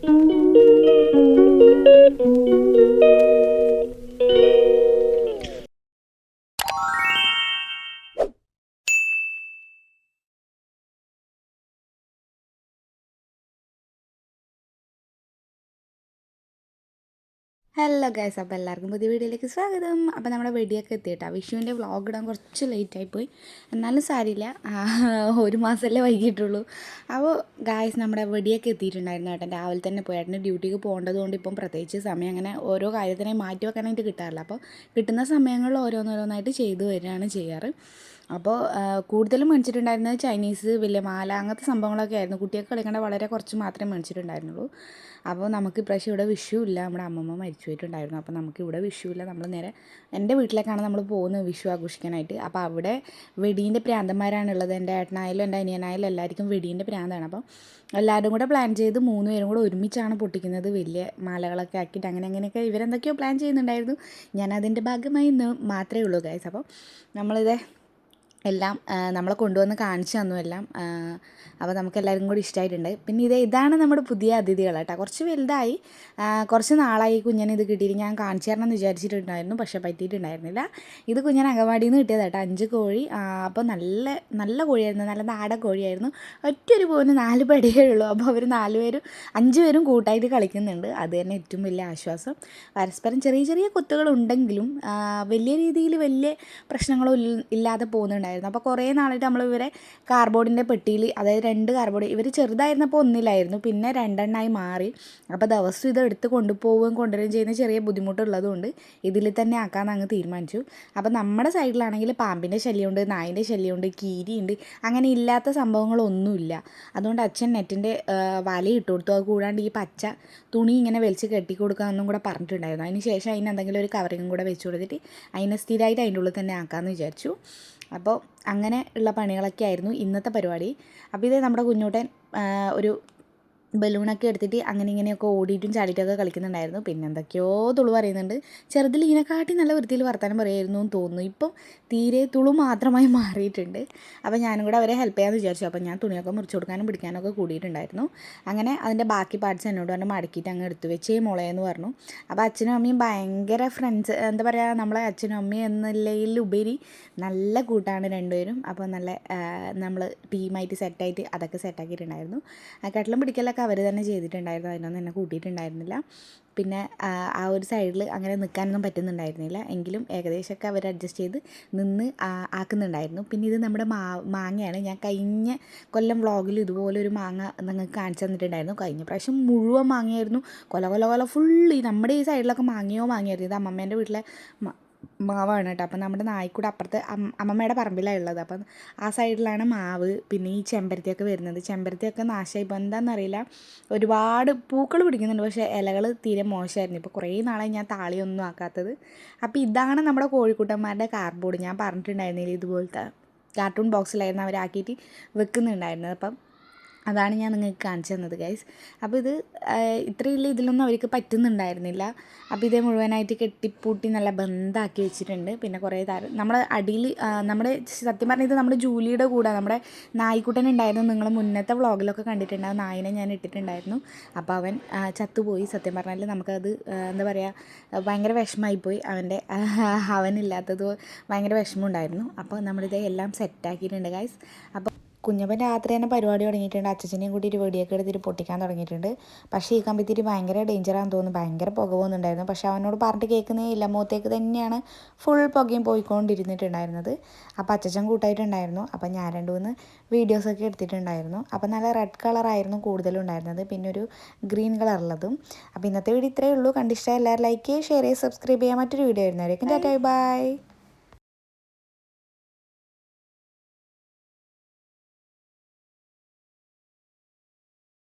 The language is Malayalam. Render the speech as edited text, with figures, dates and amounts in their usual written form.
ഹലോ ഗൈസ്, അപ്പോൾ എല്ലാവർക്കും പുതിയ വീഡിയോയിലേക്ക് സ്വാഗതം. അപ്പോൾ നമ്മുടെ വെടിയൊക്കെ എത്തിയിട്ടാ. വിഷുവിൻ്റെ വ്ളോഗ് ഇടാൻ കുറച്ച് ലേറ്റായിപ്പോയി, എന്നാലും സാരിയില്ല, ഒരു മാസമല്ലേ വൈകിട്ടുള്ളൂ. അപ്പോൾ ഗൈസ്, നമ്മുടെ വെടിയൊക്കെ എത്തിയിട്ടുണ്ടായിരുന്നു. ഏട്ടൻ രാവിലെ തന്നെ പോയി. ഏട്ടന് ഡ്യൂട്ടിക്ക് പോകേണ്ടതുകൊണ്ട് ഇപ്പം പ്രത്യേകിച്ച് സമയം അങ്ങനെ ഓരോ കാര്യത്തിനെ മാറ്റി വെക്കാനായിട്ട് കിട്ടാറില്ല. അപ്പോൾ കിട്ടുന്ന സമയങ്ങളിൽ ഓരോന്നോരോന്നായിട്ട് ചെയ്തു വരികയാണ് ചെയ്യാറ്. അപ്പോൾ കൂടുതലും മേടിച്ചിട്ടുണ്ടായിരുന്നത് ചൈനീസ് വലിയ മാല അങ്ങനത്തെ സംഭവങ്ങളൊക്കെ ആയിരുന്നു. കുട്ടികൾക്ക് കളിക്കേണ്ട വളരെ കുറച്ച് മാത്രമേ മേടിച്ചിട്ടുണ്ടായിരുന്നുള്ളൂ. അപ്പോൾ നമുക്ക് ഇപ്രാവശ്യം ഇവിടെ വിഷു ഇല്ല, നമ്മുടെ അമ്മമ്മ മരിച്ചു പോയിട്ടുണ്ടായിരുന്നു. അപ്പോൾ നമുക്ക് ഇവിടെ വിഷു ഇല്ല. നമ്മൾ നേരെ എൻ്റെ വീട്ടിലേക്കാണ് നമ്മൾ പോകുന്നത് വിഷു ആഘോഷിക്കാനായിട്ട്. അപ്പോൾ അവിടെ വെടീൻ്റെ പ്രാന്തന്മാരാണുള്ളത്. എൻ്റെ ഏട്ടനായാലും എൻ്റെ അനിയനായാലും എല്ലാവർക്കും വെടീൻ്റെ പ്രാന്താണ്. അപ്പം എല്ലാവരും കൂടെ പ്ലാൻ ചെയ്ത് 3 പേരും കൂടെ ഒരുമിച്ചാണ് പൊട്ടിക്കുന്നത്. വലിയ മാലകളൊക്കെ ആക്കിയിട്ട് അങ്ങനെയൊക്കെ ഇവരെന്തൊക്കെയോ പ്ലാൻ ചെയ്യുന്നുണ്ടായിരുന്നു. ഞാൻ അതിൻ്റെ ഭാഗമായി ഇന്ന് മാത്രമേ ഉള്ളൂ ഗൈസ്. അപ്പോൾ നമ്മളിത് എല്ലാം നമ്മളെ കൊണ്ടുവന്ന് കാണിച്ചു തന്നു എല്ലാം. അപ്പോൾ നമുക്ക് എല്ലാവരും കൂടി ഇഷ്ടമായിട്ടുണ്ട്. പിന്നെ ഇതാണ് നമ്മുടെ പുതിയ അതിഥികൾ കേട്ടോ. കുറച്ച് വലുതായി, കുറച്ച് നാളായി കുഞ്ഞിനെ ഇത് കിട്ടിയിട്ട്. ഞാൻ കാണിച്ചു തരണം എന്ന് വിചാരിച്ചിട്ടുണ്ടായിരുന്നു, പക്ഷേ പറ്റിയിട്ടുണ്ടായിരുന്നില്ല. ഇത് കുഞ്ഞിനെ അങ്കവാടിയിൽ നിന്ന് കിട്ടിയത് കേട്ടോ. 5 കോഴി. അപ്പോൾ നല്ല നല്ല കോഴിയായിരുന്നു, നല്ല നാടൻ കോഴിയായിരുന്നു. ഒറ്റൊരു പോയിന് 4 പടിയേ ഉള്ളൂ. അപ്പോൾ അവർ 5 പേരും കൂട്ടായിട്ട് കളിക്കുന്നുണ്ട്. അത് തന്നെ ഏറ്റവും വലിയ ആശ്വാസം. പരസ്പരം ചെറിയ ചെറിയ കൊത്തുകളുണ്ടെങ്കിലും വലിയ രീതിയിൽ വലിയ പ്രശ്നങ്ങളോ ഇല്ലാതെ പോകുന്നുണ്ടായിരുന്നു. അപ്പോൾ കുറേ നാളായിട്ട് നമ്മൾ ഇവരെ കാർഡ്ബോർഡിൻ്റെ പെട്ടിയിൽ, അതായത് 2 കാർഡ്ബോർഡ്, ഇവർ ചെറുതായിരുന്നപ്പോൾ ഒന്നിലായിരുന്നു, പിന്നെ 2 എണ്ണമായി മാറി. അപ്പോൾ ദിവസം ഇത് എടുത്ത് കൊണ്ടുപോവുകയും കൊണ്ടുവരികയും ചെയ്യുന്ന ചെറിയ ബുദ്ധിമുട്ടുള്ളതുകൊണ്ട് ഇതിൽ തന്നെ ആക്കാമെന്ന് അങ്ങ് തീരുമാനിച്ചു. അപ്പോൾ നമ്മുടെ സൈഡിലാണെങ്കിൽ പാമ്പിൻ്റെ ശല്യമുണ്ട്, നായിൻ്റെ ശല്യമുണ്ട്, കീരിയുണ്ട്, അങ്ങനെ ഇല്ലാത്ത സംഭവങ്ങളൊന്നുമില്ല. അതുകൊണ്ട് അച്ഛൻ നെറ്റിൻ്റെ വല ഇട്ട് കൊടുത്തു. അത് കൂടാണ്ട് ഈ പച്ച തുണി ഇങ്ങനെ വലിച്ച് കെട്ടി കൊടുക്കാമെന്നും കൂടെ പറഞ്ഞിട്ടുണ്ടായിരുന്നു. അതിന് ശേഷം അതിന് എന്തെങ്കിലും ഒരു കവറിങ്ങും കൂടെ വെച്ച് കൊടുത്തിട്ട് അതിനെ സ്ഥിരമായിട്ട് അതിൻ്റെ ഉള്ളിൽ തന്നെ ആക്കാമെന്ന് വിചാരിച്ചു. അപ്പോൾ അങ്ങനെ ഉള്ള പണികളൊക്കെ ആയിരുന്നു ഇന്നത്തെ പരിപാടി. അപ്പോൾ ഇത് നമ്മുടെ കുഞ്ഞൂട്ടൻ ഒരു ബലൂണൊക്കെ എടുത്തിട്ട് അങ്ങനെ ഇങ്ങനെയൊക്കെ ഓടിയിട്ടും ചാടിയിട്ടൊക്കെ കളിക്കുന്നുണ്ടായിരുന്നു. പിന്നെ എന്തൊക്കെയോ തുളു പറയുന്നുണ്ട്. ചെറുതിൽ ഇതിനെക്കാട്ടി നല്ല വൃത്തിയിൽ വർത്താനം പറയായിരുന്നു എന്ന് തോന്നുന്നു. ഇപ്പം തീരെ തുളു മാത്രമായി മാറിയിട്ടുണ്ട്. അപ്പോൾ ഞാനും കൂടെ അവരെ ഹെൽപ്പ് ചെയ്യാമെന്ന് വിചാരിച്ചു. അപ്പോൾ ഞാൻ തുണിയൊക്കെ മുറിച്ച് കൊടുക്കാനും പിടിക്കാനൊക്കെ കൂടിയിട്ടുണ്ടായിരുന്നു. അങ്ങനെ അതിൻ്റെ ബാക്കി പാർട്സ് എന്നോട് പറഞ്ഞ് മടക്കിയിട്ട് അങ്ങ് എടുത്തു വെച്ചേ മോളെ എന്ന് പറഞ്ഞു. അപ്പോൾ അച്ഛനും അമ്മയും ഭയങ്കര ഫ്രണ്ട്സ്, എന്താ പറയുക, നമ്മളെ അച്ഛനും അമ്മയും എന്നതിലുപരി നല്ല കൂട്ടാണ് രണ്ടുപേരും. അപ്പോൾ നല്ല നമ്മൾ ടീമായിട്ട് സെറ്റായിട്ട് അതൊക്കെ സെറ്റാക്കിയിട്ടുണ്ടായിരുന്നു. കട്ടിലും പിടിക്കലൊക്കെ അവർ തന്നെ ചെയ്തിട്ടുണ്ടായിരുന്നു. അതിനൊന്നും എന്നെ കൂട്ടിയിട്ടുണ്ടായിരുന്നില്ല. പിന്നെ ആ ഒരു സൈഡിൽ അങ്ങനെ നിൽക്കാനൊന്നും പറ്റുന്നുണ്ടായിരുന്നില്ല. എങ്കിലും ഏകദേശമൊക്കെ അവർ അഡ്ജസ്റ്റ് ചെയ്ത് നിന്ന് ആക്കുന്നുണ്ടായിരുന്നു. പിന്നെ ഇത് നമ്മുടെ മാങ്ങയാണ്. ഞാൻ കഴിഞ്ഞ കൊല്ലം വ്ളോഗിൽ ഇതുപോലെ ഒരു മാങ്ങ നിങ്ങൾക്ക് കാണിച്ചു തന്നിട്ടുണ്ടായിരുന്നു. കഴിഞ്ഞ പ്രാവശ്യം മുഴുവൻ മാങ്ങയായിരുന്നു. കൊല ഫുള്ള് നമ്മുടെ ഈ സൈഡിലൊക്കെ മാങ്ങയായിരുന്നു. ഇത് അമ്മമ്മേൻ്റെ വീട്ടിലെ മാവാണ് കേട്ടോ. അപ്പം നമ്മുടെ നായ്ക്കൂടെ അപ്പുറത്ത് അമ്മമ്മയുടെ പറമ്പിലാണ് ഉള്ളത്. അപ്പം ആ സൈഡിലാണ് മാവ്. പിന്നെ ഈ ചെമ്പരത്തിയൊക്കെ വരുന്നത്. ചെമ്പരത്തിയൊക്കെ നാശമായി ഇപ്പോൾ എന്താണെന്നറിയില്ല. ഒരുപാട് പൂക്കൾ പിടിക്കുന്നുണ്ട്, പക്ഷേ ഇലകൾ തീരെ മോശമായിരുന്നു. ഇപ്പോൾ കുറേ നാളായി ഞാൻ താളിയൊന്നും ആക്കാത്തത്. അപ്പോൾ ഇതാണ് നമ്മുടെ കോഴിക്കുട്ടന്മാരുടെ കാർഡ്ബോർഡ്. ഞാൻ പറഞ്ഞിട്ടുണ്ടായിരുന്നില്ല, ഇതുപോലത്തെ കാർട്ടൂൺ ബോക്സിലായിരുന്നു അവരാക്കിയിട്ട് വെക്കുന്നുണ്ടായിരുന്നത്. അപ്പം അതാണ് ഞാൻ നിങ്ങൾക്ക് കാണിച്ചു തന്നത് ഗൈസ്. അപ്പോൾ ഇത് ഇത്രയില്ല, ഇതിലൊന്നും അവർക്ക് പറ്റുന്നുണ്ടായിരുന്നില്ല. അപ്പോൾ ഇതേ മുഴുവനായിട്ട് കെട്ടിപ്പൂട്ടി നല്ല ബന്ധാക്കി വെച്ചിട്ടുണ്ട്. പിന്നെ കുറേ നമ്മുടെ അടിയിൽ നമ്മുടെ സത്യം പറഞ്ഞാൽ ഇത് നമ്മുടെ ജൂലിയുടെ കൂടെ നമ്മുടെ നായ്ക്കുട്ടൻ ഉണ്ടായിരുന്നു. നിങ്ങൾ മുന്നത്തെ വ്ളോഗിലൊക്കെ കണ്ടിട്ടുണ്ടാകും. നായിനെ ഞാൻ ഇട്ടിട്ടുണ്ടായിരുന്നു. അപ്പോൾ അവൻ ചത്തുപോയി. സത്യം പറഞ്ഞാൽ നമുക്കത് എന്താ പറയുക, ഭയങ്കര വിഷമമായിപ്പോയി. അവനില്ലാത്തത് ഭയങ്കര വിഷമമുണ്ടായിരുന്നു. അപ്പോൾ നമ്മളിത് എല്ലാം സെറ്റാക്കിയിട്ടുണ്ട് ഗൈസ്. അപ്പോൾ കുഞ്ഞപ്പൻ രാത്രി തന്നെ പരിപാടി തുടങ്ങിയിട്ടുണ്ട്. അച്ഛനെയും കൂട്ടിയിട്ട് വെടിയൊക്കെ എടുത്തിട്ട് പൊട്ടിക്കാൻ തുടങ്ങിയിട്ടുണ്ട്. പക്ഷേ ഈ കമ്പിത്തിരി ഭയങ്കര ഡേഞ്ചറാണെന്ന് തോന്നുന്നു. ഭയങ്കര പുക പോകുന്നുണ്ടായിരുന്നു. പക്ഷേ അവനോട് പറഞ്ഞിട്ട് കേൾക്കുന്നേ ഇല്ല. മുഖത്തേക്ക് തന്നെയാണ് ഫുൾ പുകയും പോയിക്കൊണ്ടിരുന്നിട്ടുണ്ടായിരുന്നത്. അപ്പോൾ അച്ഛൻ കൂട്ടായിട്ടുണ്ടായിരുന്നു. അപ്പോൾ ഞാൻ 2-3 വീഡിയോസൊക്കെ എടുത്തിട്ടുണ്ടായിരുന്നു. അപ്പോൾ നല്ല റെഡ് കളറായിരുന്നു കൂടുതലും ഉണ്ടായിരുന്നത്, പിന്നെ ഒരു ഗ്രീൻ കളറുള്ളതും. അപ്പോൾ ഇന്നത്തെ വീഡിയോ ഇത്രയേ ഉള്ളൂ. കണ്ടിഷ്ടമായി എല്ലാവരും ലൈക്ക് ചെയ്യുക, ഷെയർ ചെയ്യുക, സബ്സ്ക്രൈബ് ചെയ്യുക. മറ്റൊരു വീഡിയോ ആയിരുന്നായിരിക്കും. Tata bye.